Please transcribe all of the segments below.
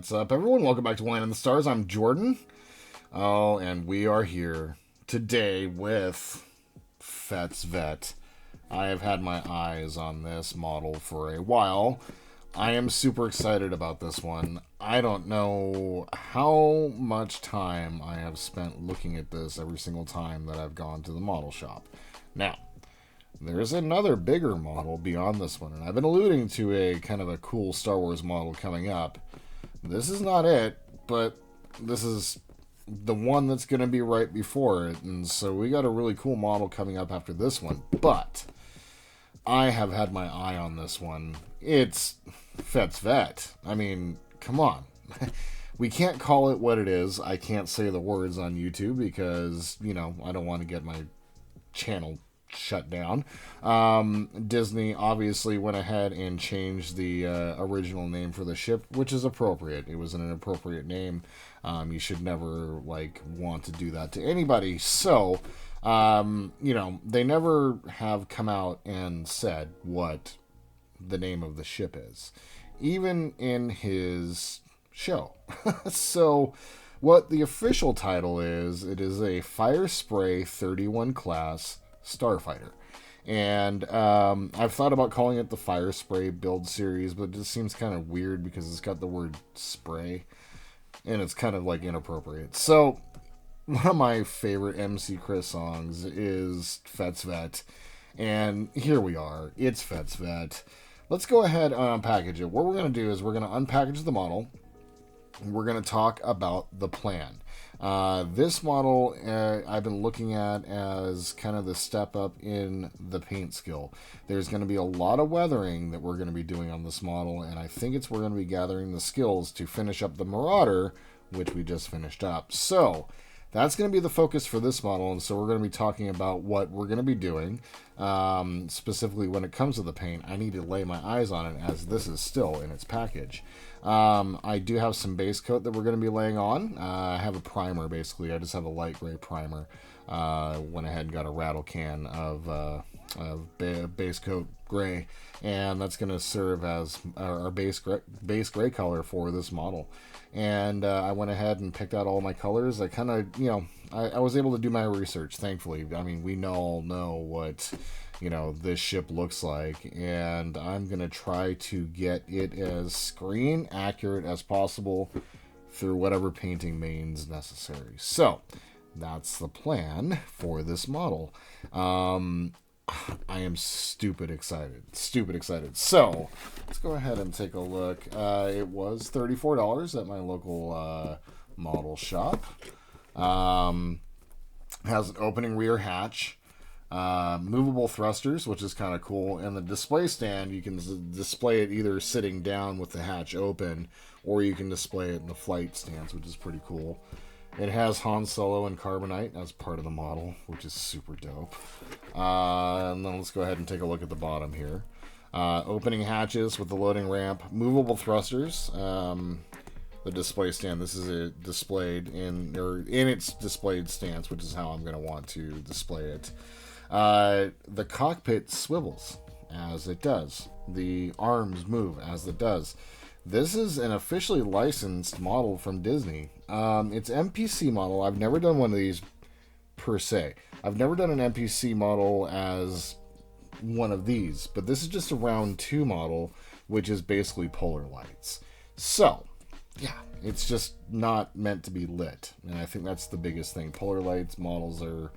What's up, everyone? Welcome back to Wine in the Stars. I'm Jordan. Oh, and we are here today with Fett's Vette. I have had my eyes on this model for a while. I am super excited about this one. I don't know how much time I have spent looking at this every single time that I've gone to the model shop. Now, there's another bigger model beyond this one, and I've been alluding to a kind of a cool Star Wars model coming up. This is not it, but this is the one that's going to be right before it, and so we got a really cool model coming up after this one. But I have had my eye on this one. It's Fett's Vette. I mean, come on. We can't call it what it is. I can't say the words on YouTube because, I don't want to get my channel shut down. Disney obviously went ahead and changed the original name for the ship, which is appropriate. It was an inappropriate name. You should never want to do that to anybody. So, they never have come out and said what the name of the ship is, even in his show. So, what the official title is, it is a Fire Spray 31 class starfighter. And I've thought about calling it the Fire Spray build series, but it just seems kind of weird because it's got the word spray and it's kind of inappropriate. So one of my favorite MC Chris songs is Fett's Vette, and here we are. It's Fett's Vette. Let's go ahead and unpackage it. What we're going to do is we're going to unpackage the model. We're going to talk about the plan. This model I've been looking at as kind of the step up in the paint skill. There's going to be a lot of weathering that we're going to be doing on this model, and I think we're going to be gathering the skills to finish up the Marauder, which we just finished up. So that's going to be the focus for this model, and so we're going to be talking about what we're going to be doing. Specifically when it comes to the paint, I need to lay my eyes on it as this is still in its package. I do have some base coat that we're going to be laying on. I have a primer, basically. I just have a light gray primer. Went ahead and got a rattle can of base coat gray, and that's going to serve as our base gray color for this model. And I went ahead and picked out all my colors. I kind of, I was able to do my research, thankfully. I mean, we all know what this ship looks like, and I'm gonna try to get it as screen accurate as possible through whatever painting means necessary. So that's the plan for this model. I am stupid excited. So let's go ahead and take a look. It was $34 at my local model shop. Has an opening rear hatch. Movable thrusters, which is kind of cool, and the display stand, you can display it either sitting down with the hatch open, or you can display it in the flight stance, which is pretty cool. It has Han Solo and Carbonite as part of the model, which is super dope. And then let's go ahead and take a look at the bottom here. Opening hatches with the loading ramp, movable thrusters. The display stand, this is displayed in its displayed stance, which is how I'm going to want to display it. The cockpit swivels as it does. The arms move as it does. This is an officially licensed model from Disney. It's NPC model. I've never done one of these per se. I've never done an NPC model as one of these, but this is just a round 2 model, which is basically polar lights. So, yeah, it's just not meant to be lit, and I think that's the biggest thing. Polar lights models are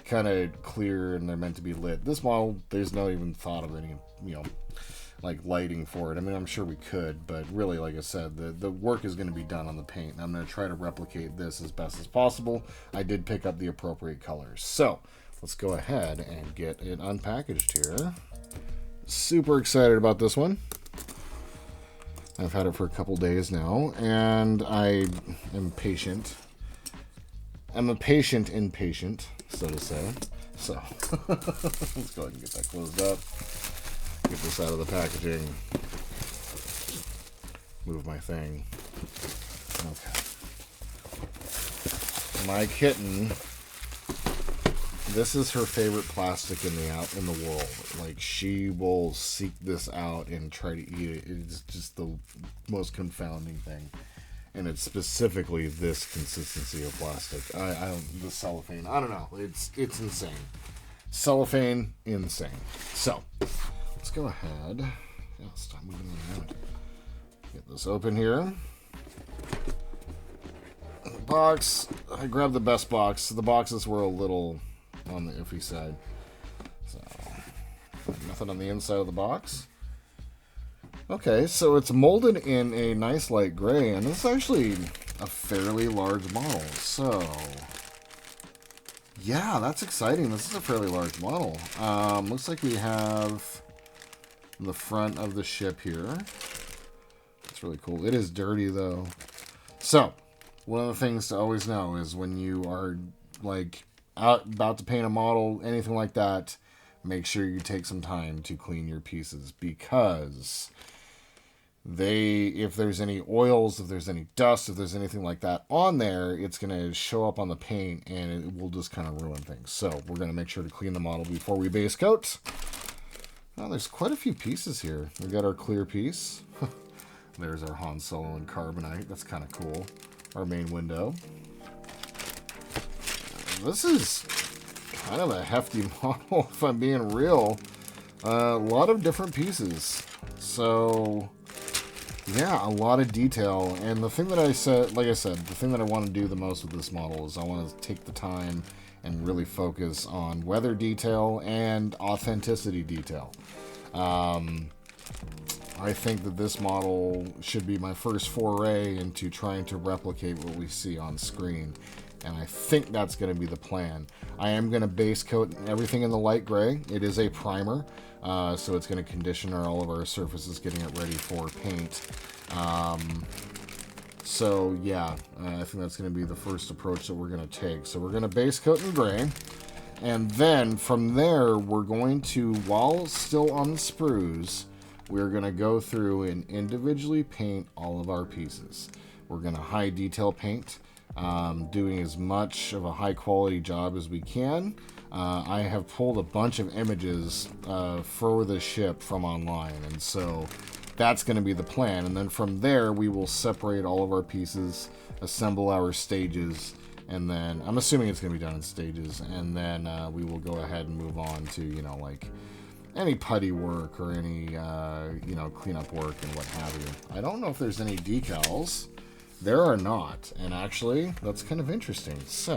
kind of clear and they're meant to be lit. This model, there's no even thought of any, lighting for it. I mean, I'm sure we could, but really, like I said, the work is going to be done on the paint. I'm going to try to replicate this as best as possible. I did pick up the appropriate colors. So, let's go ahead and get it unpackaged here. Super excited about this one. I've had it for a couple days now, and I am patient. I'm a patient impatient, so to say. So, let's go ahead and get that closed up. Get this out of the packaging. Move my thing. Okay. My kitten, this is her favorite plastic in the world. She will seek this out and try to eat it. It's just the most confounding thing. and it's specifically this consistency of plastic. The cellophane. I don't know. It's insane. Cellophane, insane. So let's go ahead. Yeah, stop moving around. Get this open here. The box. I grabbed the best box. The boxes were a little on the iffy side. So nothing on the inside of the box. Okay, so it's molded in a nice light gray, and it's actually a fairly large model. So, yeah, that's exciting. This is a fairly large model. Looks like we have the front of the ship here. That's really cool. It is dirty, though. So, one of the things to always know is when you are, like, about to paint a model, anything like that, make sure you take some time to clean your pieces, because if there's any oils, if there's any dust, if there's anything like that on there, it's going to show up on the paint and it will just kind of ruin things. So we're going to make sure to clean the model before we base coat. Now there's quite a few pieces here. We got our clear piece. There's our Han Solo and carbonite. That's kind of cool. Our main window. This is kind of a hefty model, if I'm being real. A lot of different pieces. So yeah, a lot of detail. And the thing that I said, like I said, the thing that I want to do the most with this model is I want to take the time and really focus on weather detail and authenticity detail. I think that this model should be my first foray into trying to replicate what we see on screen. And I think that's going to be the plan. I am going to base coat everything in the light gray. It is a primer. So it's going to condition all of our surfaces, getting it ready for paint. So yeah, I think that's going to be the first approach that we're going to take. So we're going to base coat in gray. And then from there, we're going to, while still on the sprues, we're going to go through and individually paint all of our pieces. We're going to high detail paint, doing as much of a high quality job as we can. I have pulled a bunch of images for the ship from online, and so that's going to be the plan. And then from there, we will separate all of our pieces, assemble our stages, and then I'm assuming it's going to be done in stages, and then we will go ahead and move on to, you know, like any putty work or any, you know, cleanup work and what have you. I don't know if there's any decals. There are not, and actually, that's kind of interesting. So,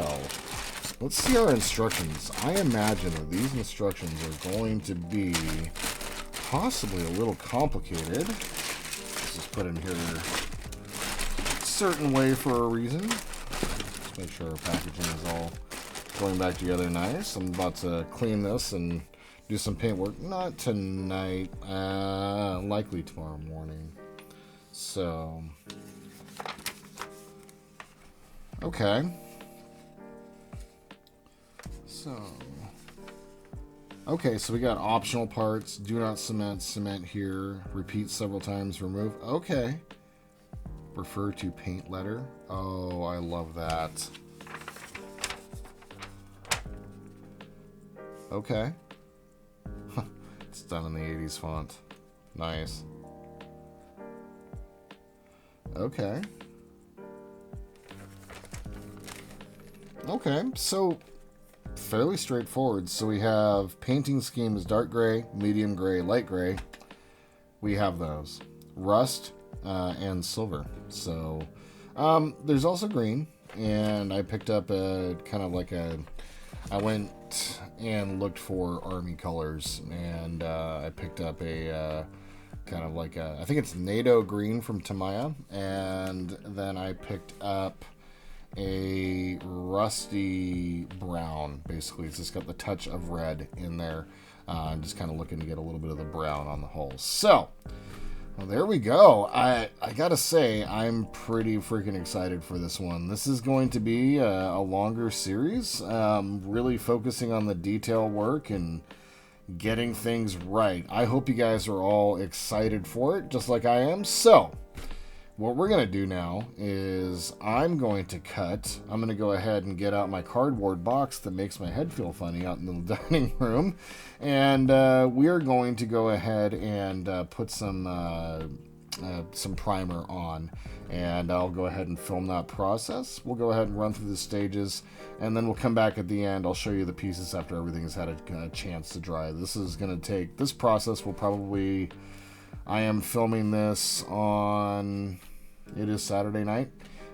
let's see our instructions. I imagine that these instructions are going to be possibly a little complicated. Let's just put in here a certain way for a reason. Let's make sure our packaging is all going back together nice. I'm about to clean this and do some paint work. Not tonight, likely tomorrow morning. So, okay. Okay, so we got optional parts. Do not cement, cement here. Repeat several times, remove. Okay. Refer to paint letter. Oh, I love that. Okay. It's done in the 80s font. Nice. Okay. Okay, so fairly straightforward. So we have painting schemes: dark gray, medium gray, light gray. We have those. Rust and silver. So there's also green, and I picked up a kind of like a, I went and looked for army colors, and I picked up a kind of like a, I think it's NATO green from Tamaya, and then I picked up a rusty brown. Basically, it's just got the touch of red in there. I'm just kind of looking to get a little bit of the brown on the hull. So, well, there we go. I gotta say, I'm pretty freaking excited for this one. This is going to be a longer series, really focusing on the detail work and getting things right. I hope you guys are all excited for it, just like I am. So, what we're going to do now is I'm going to go ahead and get out my cardboard box that makes my head feel funny out in the dining room. And we are going to go ahead and put some some primer on, and I'll go ahead and film that process. We'll go ahead and run through the stages, and then we'll come back at the end. I'll show you the pieces after everything has had a chance to dry. This process will probably, I am filming this on, it is Saturday night.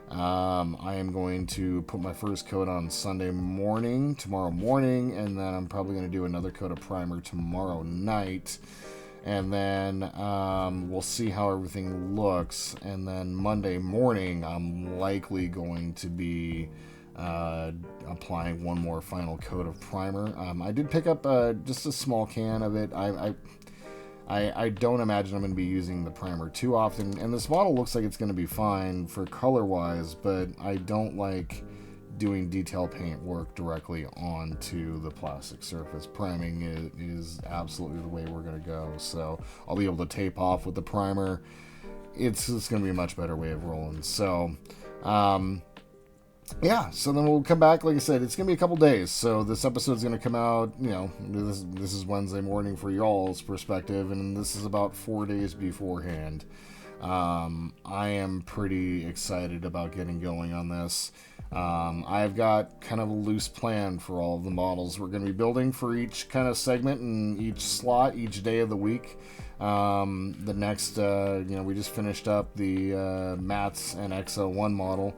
I am going to put my first coat on tomorrow morning, and then I'm probably going to do another coat of primer tomorrow night. And then we'll see how everything looks. And then Monday morning, I'm likely going to be applying one more final coat of primer. I did pick up just a small can of it. I don't imagine I'm going to be using the primer too often. And this model looks like it's going to be fine for color-wise, but I don't like doing detail paint work directly onto the plastic surface. Priming is absolutely the way we're going to go. So I'll be able to tape off with the primer. It's going to be a much better way of rolling. So yeah, so then we'll come back. Like I said, it's going to be a couple days. So this episode's going to come out, this is Wednesday morning for y'all's perspective, and this is about 4 days beforehand. I am pretty excited about getting going on this. I've got kind of a loose plan for all of the models we're going to be building for each kind of segment and each slot, each day of the week. The next, we just finished up the Mats and XO1 model.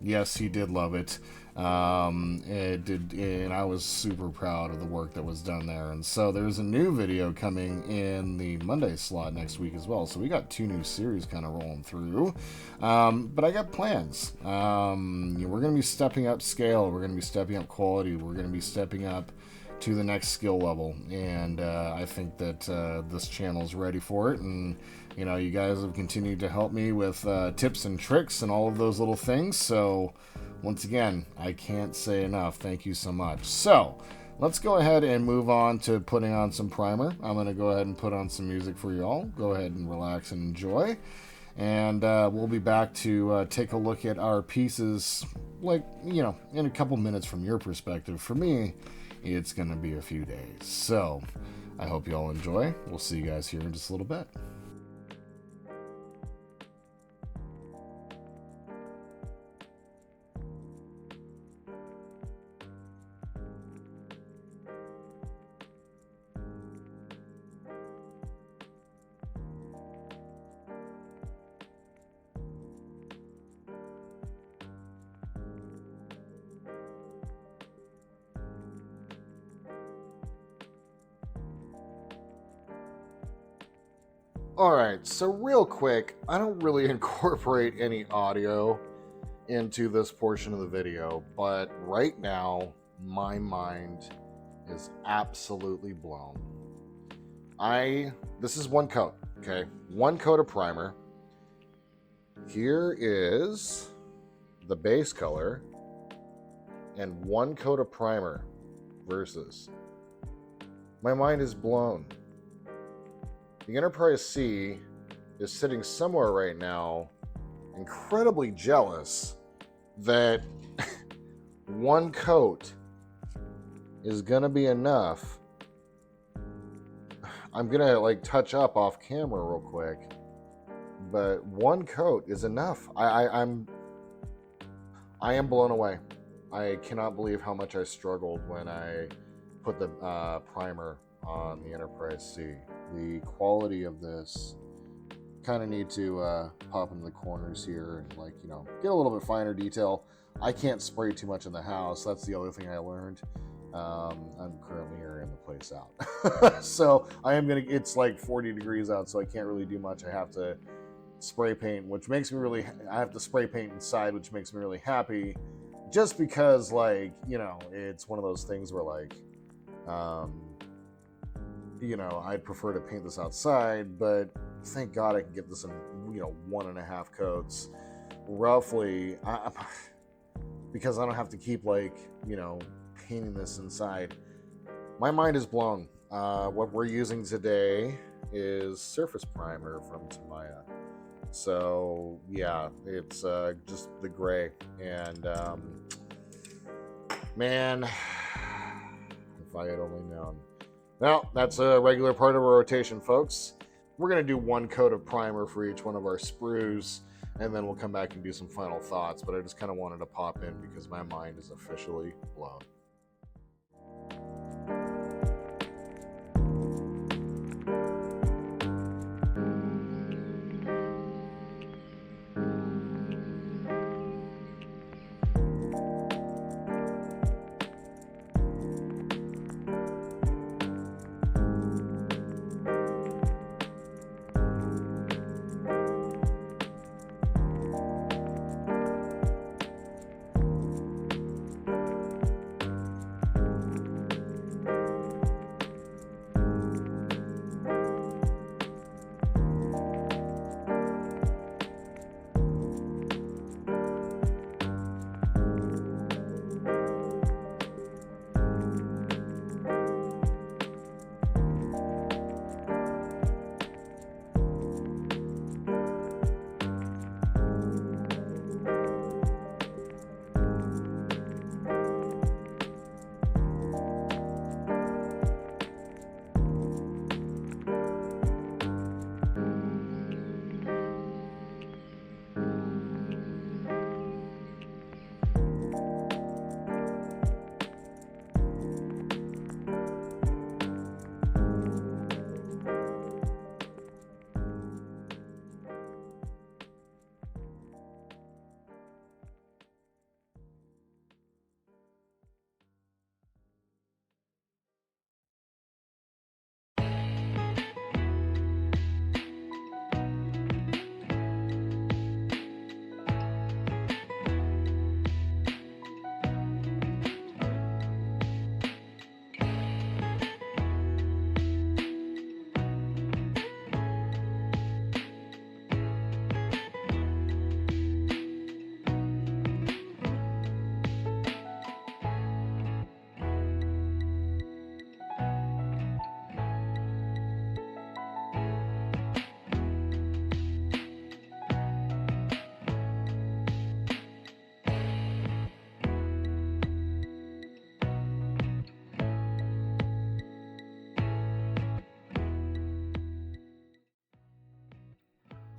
Yes, he did love it. It did, and I was super proud of the work that was done there. And so there's a new video coming in the Monday slot next week as well. So we got 2 new series kind of rolling through. But I got plans. We're going to be stepping up scale. We're going to be stepping up quality. We're going to be stepping up to the next skill level. And I think that this channel is ready for it. And, you guys have continued to help me with tips and tricks and all of those little things. So once again, I can't say enough. Thank you so much. So let's go ahead and move on to putting on some primer. I'm going to go ahead and put on some music for y'all. Go ahead and relax and enjoy. And we'll be back to take a look at our pieces, in a couple minutes from your perspective. For me, it's going to be a few days. So I hope y'all enjoy. We'll see you guys here in just a little bit. Alright, so real quick, I don't really incorporate any audio into this portion of the video, but right now, my mind is absolutely blown. This is one coat, okay? One coat of primer. Here is the base color, and one coat of primer versus. My mind is blown. The Enterprise C is sitting somewhere right now, incredibly jealous that one coat is gonna be enough. I'm gonna touch up off camera real quick, but one coat is enough. I am blown away. I cannot believe how much I struggled when I put the primer on the Enterprise C. The quality of this, kind of need to pop into the corners here and get a little bit finer detail. I can't spray too much in the house. That's the other thing I learned. I'm currently airing the place out. So I am gonna, it's 40 degrees out, so I can't really do much. I have to spray paint, which makes me I have to spray paint inside, which makes me really happy, just because it's one of those things where I'd prefer to paint this outside, but thank God I can get this in 1.5 coats roughly, because I don't have to keep painting this inside. My mind is blown. What we're using today is surface primer from Tamaya. So yeah, it's just the gray, and man, if I had only known. Well, that's a regular part of our rotation, folks. we're going to do one coat of primer for each one of our sprues, and then we'll come back and do some final thoughts. But I just kind of wanted to pop in because my mind is officially blown.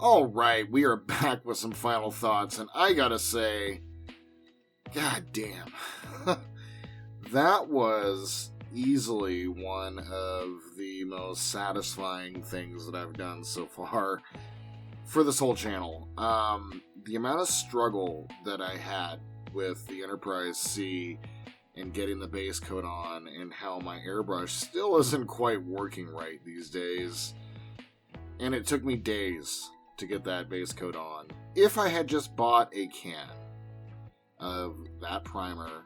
All right, we are back with some final thoughts, and I gotta say, god damn, that was easily one of the most satisfying things that I've done so far for this whole channel. The amount of struggle that I had with the Enterprise C and getting the base coat on, and how my airbrush still isn't quite working right these days, and it took me days to get that base coat on. If I had just bought a can of that primer,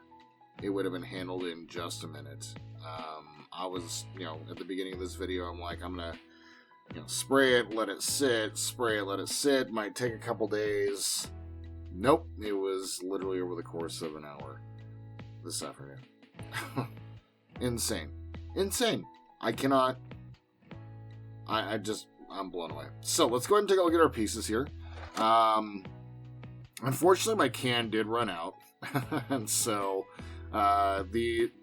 it would have been handled in just a minute. I was, at the beginning of this video, I'm like, I'm gonna, spray it, let it sit, spray it, let it sit, might take a couple days. Nope, it was literally over the course of an hour this afternoon. Insane. I cannot, I'm blown away. So let's go ahead and take a look at our pieces here. Unfortunately, my can did run out, and so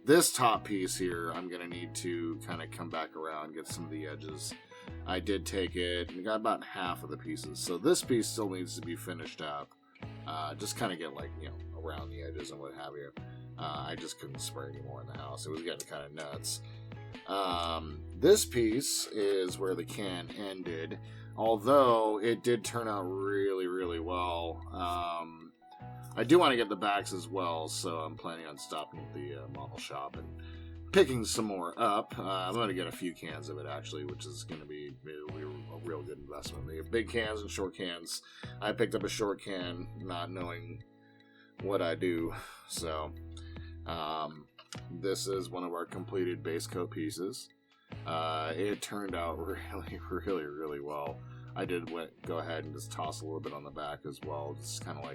this top piece here, I'm gonna need to kind of come back around, get some of the edges. I did take it and got about half of the pieces, so this piece still needs to be finished up. Just kind of get around the edges and what have you. I just couldn't spray anymore in the house. It was getting kind of nuts. This piece is where the can ended, although it did turn out really, really well. I do want to get the backs as well, so I'm planning on stopping at the model shop and picking some more up. I'm going to get a few cans of it, actually, which is going to be a real good investment. They have big cans and short cans. I picked up a short can, not knowing what I do, so this is one of our completed base coat pieces. It turned out really, really, really well. I did go ahead and just toss a little bit on the back as well, just kind of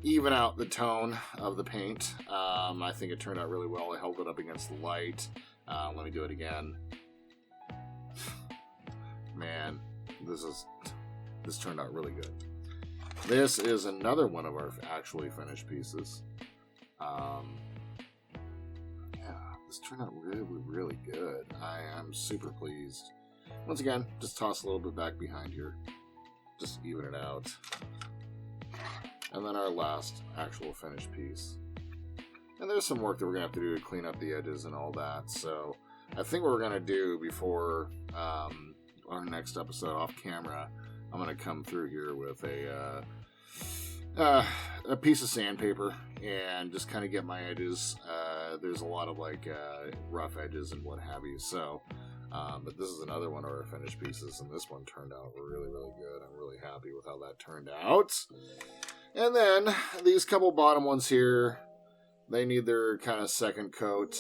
even out the tone of the paint. I think it turned out really well. I held it up against the light. Let me do it again. Man, this turned out really good. This is another one of our actually finished pieces. This turned out really, really good. I am super pleased Once again, just toss a little bit back behind here. Just even it out. And then our last actual finished piece. And there's some work that we're going to have to do to clean up the edges and all that. So I think what we're going to do before our next episode off camera, I'm going to come through here with a piece of sandpaper and just kind of get my edges. There's a lot of like rough edges and what have you. So, but this is another one of our finished pieces, and this one turned out really, really good. I'm really happy with how that turned out. And then these couple bottom ones here, they need their kind of second coat,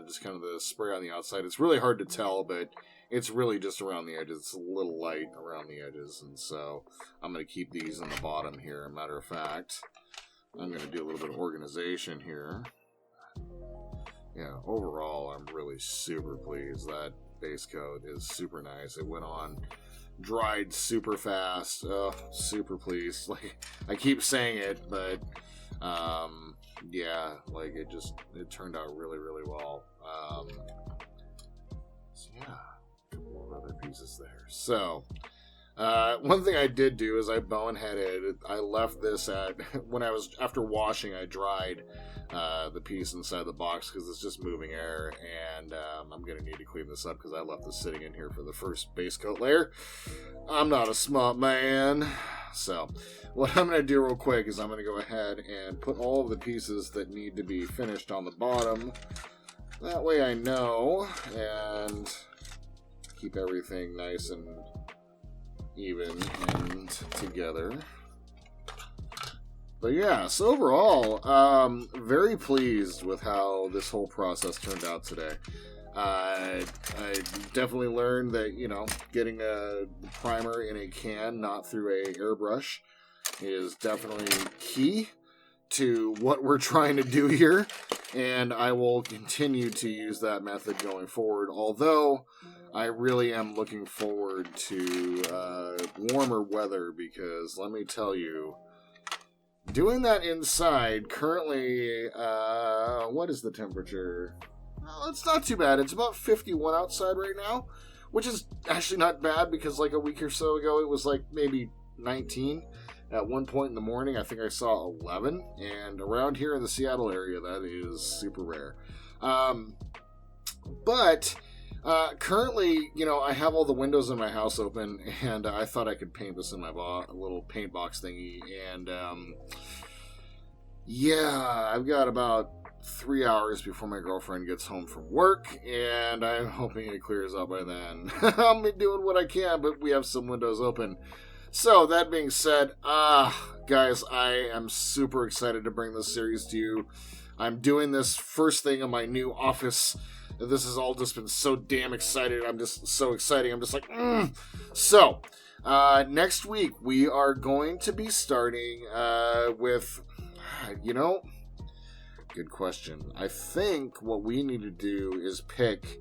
just kind of the spray on the outside. It's really hard to tell, but it's really just around the edges. It's a little light around the edges, and so I'm going to keep these in the bottom here. Matter of fact, I'm going to do a little bit of organization here. Yeah, overall, I'm really super pleased. That base coat is super nice. It went on, dried super fast. Super pleased. Like, I keep saying it, but yeah, like it turned out really, really well. So yeah, a couple of other pieces there. So one thing I did do is I boneheaded. I left this after washing, I dried the piece inside the box because it's just moving air, and I'm going to need to clean this up because I left this sitting in here for the first base coat layer. I'm not a smart man. So what I'm going to do real quick is I'm going to go ahead and put all of the pieces that need to be finished on the bottom. That way I know, and keep everything nice and even and together. But yeah, so overall, very pleased with how this whole process turned out today. I definitely learned that, getting a primer in a can, not through a airbrush, is definitely key to what we're trying to do here. And I will continue to use that method going forward, although I really am looking forward to warmer weather, because let me tell you, doing that inside, currently, what is the temperature? Well, it's not too bad. It's about 51 outside right now, which is actually not bad, because like a week or so ago, it was like maybe 19. At one point in the morning, I think I saw 11, and around here in the Seattle area, that is super rare. But currently, I have all the windows in my house open, and I thought I could paint this in my little paint box thingy, and yeah, I've got about 3 hours before my girlfriend gets home from work, and I'm hoping it clears up by then. I'll be doing what I can, but we have some windows open. So, that being said, guys, I am super excited to bring this series to you. I'm doing this first thing in my new office. This has all just been so damn excited. I'm just so excited. I'm just like, So, next week, we are going to be starting with, good question. I think what we need to do is pick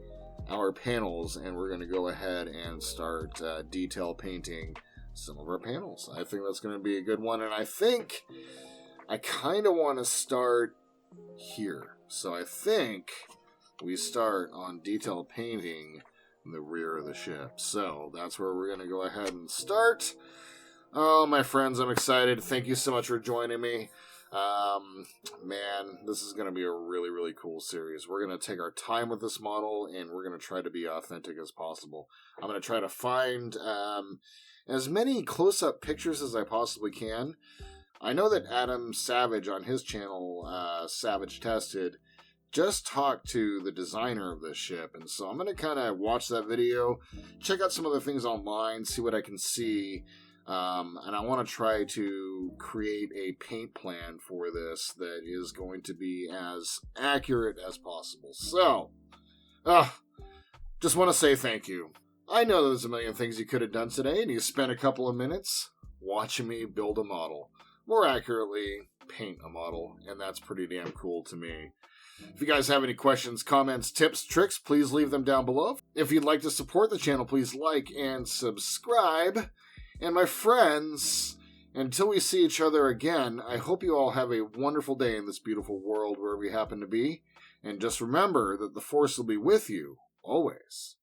our panels, and we're going to go ahead and start detail painting some of our panels. I think that's going to be a good one, and I think I kind of want to start here. So I think we start on detail painting the rear of the ship. So that's where we're going to go ahead and start. Oh, my friends, I'm excited. Thank you so much for joining me. Man, this is going to be a really, really cool series. We're going to take our time with this model, and we're going to try to be authentic as possible. I'm going to try to find as many close-up pictures as I possibly can. I know that Adam Savage on his channel, Savage Tested, just talked to the designer of this ship, and so I'm going to kind of watch that video, check out some other things online, see what I can see, and I want to try to create a paint plan for this that is going to be as accurate as possible. So, just want to say thank you. I know there's a million things you could have done today, and you spent a couple of minutes watching me build a model. More accurately, paint a model, and that's pretty damn cool to me. If you guys have any questions, comments, tips, tricks, please leave them down below. If you'd like to support the channel, please like and subscribe. And my friends, until we see each other again, I hope you all have a wonderful day in this beautiful world where we happen to be. And just remember that the Force will be with you always.